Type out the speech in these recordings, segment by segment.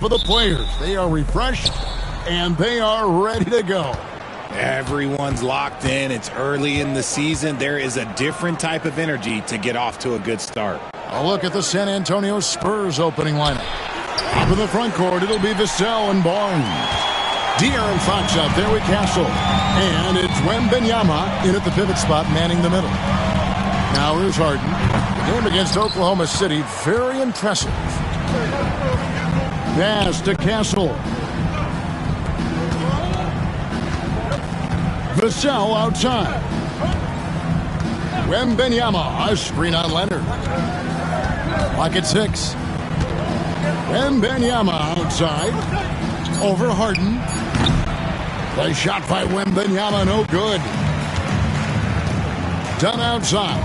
For the players, they are refreshed and they are ready to go. Everyone's locked in. It's early in the season. There is a different type of energy to get off to a good start. A look at the San Antonio Spurs opening lineup. Up in the front court, it'll be Vassell and Barnes. De'Aaron Fox out there with Castle. And it's Wembanyama in at the pivot spot, manning the middle. Now here's Harden. The game against Oklahoma City, very impressive. Pass to Castle. Vassell outside. Wembanyama, a screen on Leonard. Clock at 6. Wembanyama outside. Over Harden. The shot by Wembanyama, no good. Done outside.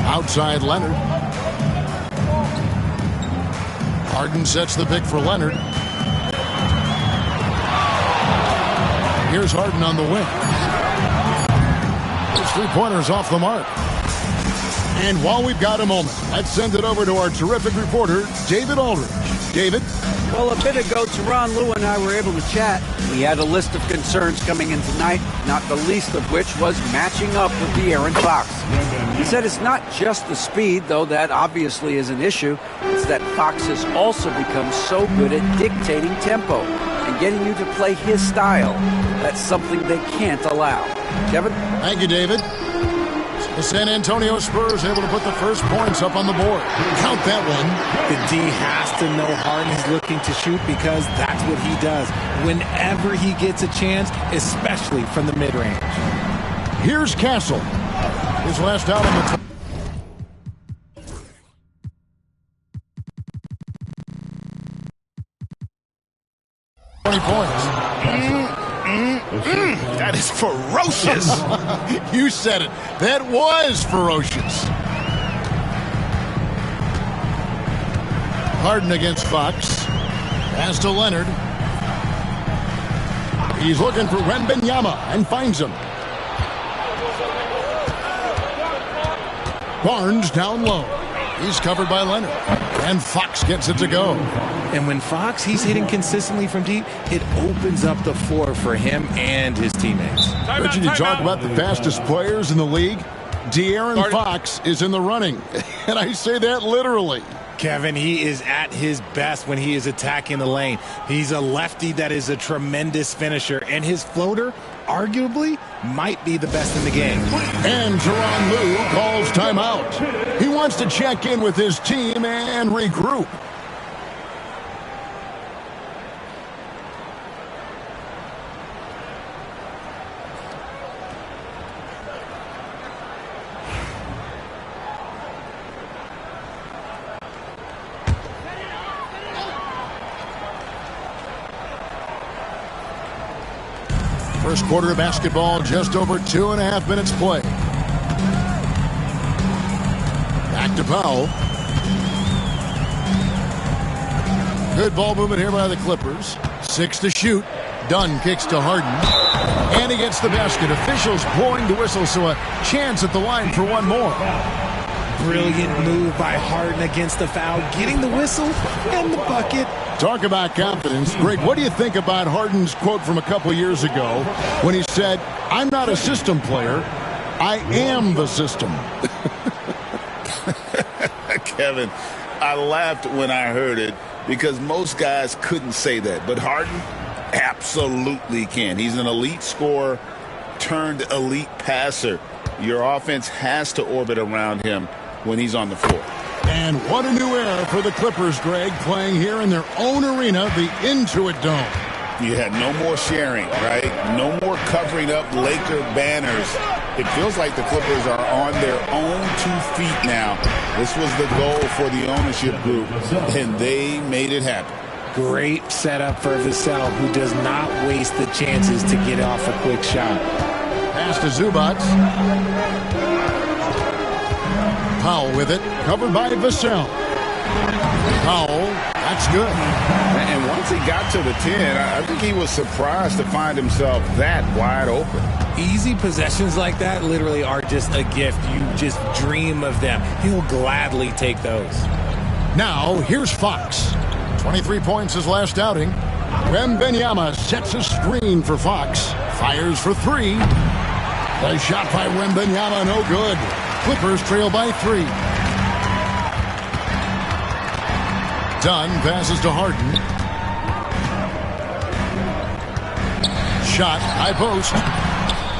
Outside Leonard. Harden sets the pick for Leonard. Here's Harden on the wing. His three-pointer's off the mark. And while we've got a moment, let's send it over to our terrific reporter, David Aldridge. David? Well, a bit ago, Tyronn Lue and I were able to chat. We had a list of concerns coming in tonight, not the least of which was matching up with De'Aaron Fox. He said it's not just the speed, though that obviously is an issue. It's that Fox has also become so good at dictating tempo and getting you to play his style. That's something they can't allow. Kevin? Thank you, David. The San Antonio Spurs able to put the first points up on the board. Count that one. The D has to know Harden is looking to shoot because that's what he does whenever he gets a chance, especially from the mid-range. Here's Castle. His last out on the 20 points. That is ferocious. You said it. That was ferocious. Harden against Fox. Pass to Leonard. He's looking for Wembanyama and finds him. Barnes down low. He's covered by Leonard. And Fox gets it to go. And when Fox, he's hitting consistently from deep, it opens up the floor for him and his teammates. Richard, you talk about the fastest players in the league. De'Aaron Fox is in the running. And I say that literally. Kevin, he is at his best when he is attacking the lane. He's a lefty that is a tremendous finisher, and his floater, arguably, might be the best in the game. And Tyronn Lue calls timeout. He wants to check in with his team and regroup. First quarter of basketball, just over 2.5 minutes play. Back to Powell. Good ball movement here by the Clippers. 6 to shoot. Dunn kicks to Harden. And he gets the basket. Officials blowing the whistle, so a chance at the line for one more. Brilliant move by Harden against the foul, getting the whistle and the bucket. Talk about confidence. Greg, what do you think about Harden's quote from a couple years ago when he said, "I'm not a system player, I am the system"? Kevin, I laughed when I heard it because most guys couldn't say that. But Harden absolutely can. He's an elite scorer turned elite passer. Your offense has to orbit around him when he's on the floor. And what a new era for the Clippers, Greg, playing here in their own arena, the Intuit Dome. You had no more sharing, right? No more covering up Laker banners. It feels like the Clippers are on their own 2 feet now. This was the goal for the ownership group, and they made it happen. Great setup for Vassell, who does not waste the chances to get off a quick shot. Pass to Zubac. Powell with it, covered by Vassell. Powell That's good. And once he got to the 10, I think he was surprised to find himself that wide open. Easy possessions like that literally are just a gift. You just dream of them. He'll gladly take those. Now, here's Fox. 23 points his last outing. Wembanyama sets a screen for Fox. Fires for three. The shot by Wembanyama, no good. Clippers trail by 3. Dunn passes to Harden. Shot, high post.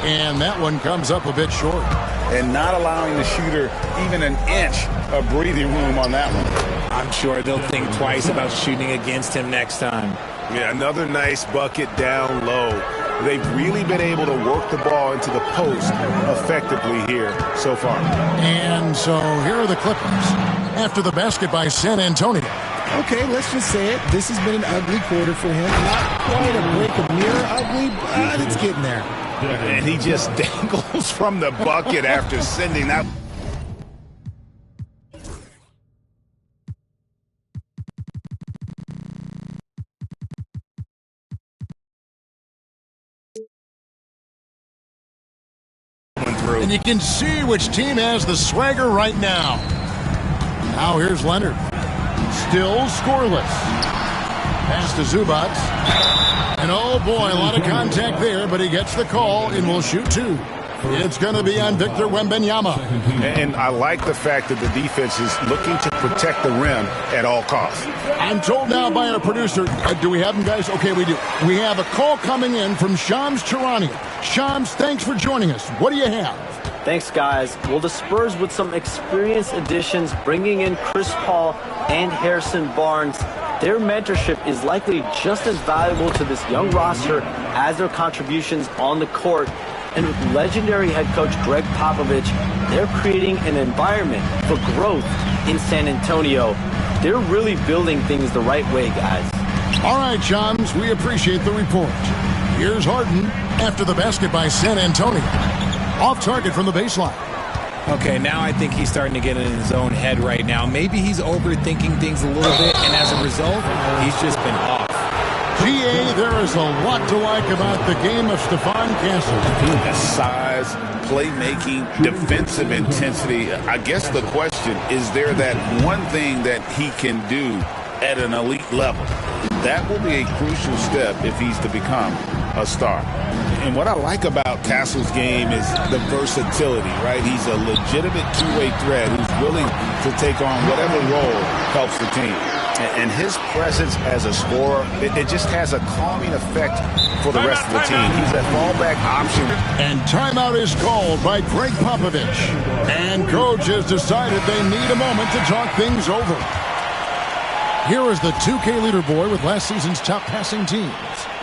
And that one comes up a bit short. And not allowing the shooter even an inch of breathing room on that one. I'm sure they'll think twice about shooting against him next time. Yeah, another nice bucket down low. They've really been able to work the ball into the post effectively here so far. And so here are the Clippers after the basket by San Antonio. Okay, let's just say it. This has been an ugly quarter for him. Not quite a break of mirror ugly, but it's getting there. And he just dangles from the bucket after sending that. And you can see which team has the swagger right now. Now here's Leonard. Still scoreless. Pass to Zubac. And oh boy, a lot of contact there, but he gets the call and will shoot 2. It's going to be on Victor Wembanyama. And I like the fact that the defense is looking to protect the rim at all costs. I'm told now by our producer, do we have him, guys? Okay, we do. We have a call coming in from Shams Charania. Shams, thanks for joining us. What do you have? Thanks, guys. Well, the Spurs, with some experienced additions, bringing in Chris Paul and Harrison Barnes, their mentorship is likely just as valuable to this young roster as their contributions on the court. And with legendary head coach Greg Popovich, they're creating an environment for growth in San Antonio. They're really building things the right way, guys. All right, Shams, we appreciate the report. Here's Harden after the basket by San Antonio. Off target from the baseline. Okay, now I think he's starting to get in his own head right now. Maybe he's overthinking things a little bit, and as a result, he's just been off. GA, there is a lot to like about the game of Stephon Castle. Size, playmaking, defensive intensity. I guess the question, is there that one thing that he can do at an elite level? That will be a crucial step if he's to become a star. And what I like about Castle's game is the versatility, right? He's a legitimate two-way threat who's willing to take on whatever role helps the team. And his presence as a scorer, it just has a calming effect for the rest of the team. He's a fallback option. And timeout is called by Greg Popovich. And coach has decided they need a moment to talk things over. Here is the 2K leaderboard with last season's top passing teams.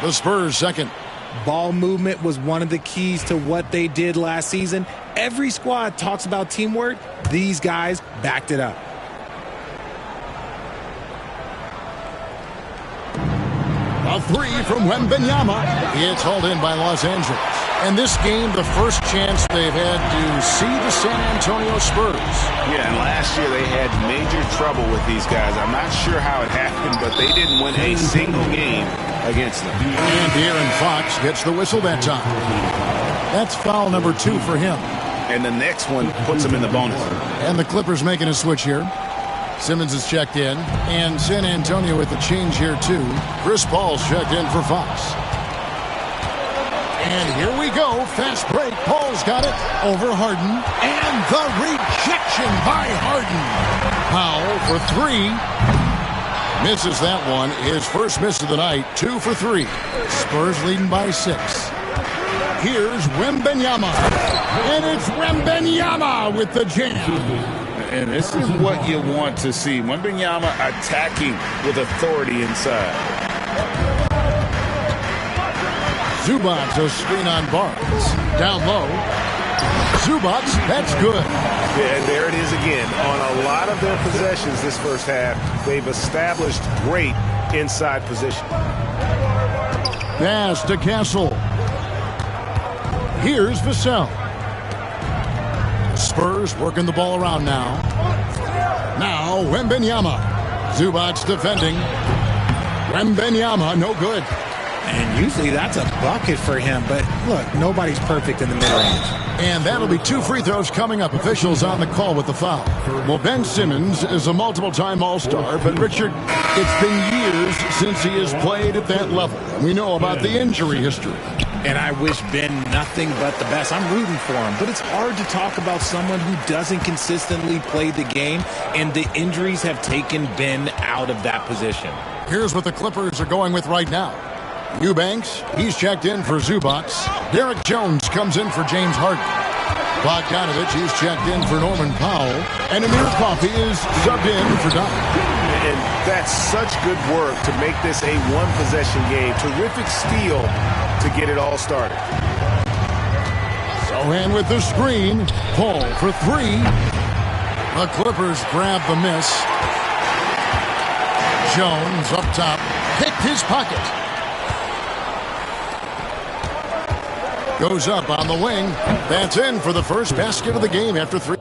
The Spurs second. Ball movement was one of the keys to what they did last season. Every squad talks about teamwork. These guys backed it up. A three from Wembanyama. It's hauled in by Los Angeles. And this game, the first chance they've had to see the San Antonio Spurs. Yeah, and last year they had major trouble with these guys. I'm not sure how it happened, but they didn't win a single game against them. And De'Aaron Fox gets the whistle that time. That's foul number 2 for him. And the next one puts them in the bonus. And the Clippers making a switch here. Simmons is checked in, and San Antonio with the change here too. Chris Paul's checked in for Fox. And here we go, fast break. Paul's got it over Harden, and the rejection by Harden. Powell for 3. Misses that one. His first miss of the night, 2 for 3. Spurs leading by 6. Here's Wembanyama, and it's Wembanyama with the jam. And this is what you want to see. Wembanyama attacking with authority inside. Zubac, a screen on Barnes. Down low. Zubac, that's good. Yeah, and there it is again. On a lot of their possessions this first half, they've established great inside position. Pass to Castle. Here's Vassell. Spurs working the ball around now. Now Wembanyama. Zubac's defending. Wembanyama, no good. And usually that's a bucket for him, but look, nobody's perfect in the mid-range. And that'll be 2 free throws coming up. Officials on the call with the foul. Well, Ben Simmons is a multiple-time All-Star, but Richard, it's been years since he has played at that level. And we know about the injury history. And I wish Ben nothing but the best. I'm rooting for him, but it's hard to talk about someone who doesn't consistently play the game, and the injuries have taken Ben out of that position. Here's what the Clippers are going with right now. Eubanks, he's checked in for Zubac. Derek Jones comes in for James Harden. Bogdanovich, he's checked in for Norman Powell. And Amir Coffey is subbed in for Doc. And that's such good work to make this a one-possession game. Terrific steal to get it all started. Sohan with the screen. Paul for 3. The Clippers grab the miss. Jones up top. Picked his pocket. Goes up on the wing. That's in for the first basket of the game after 3.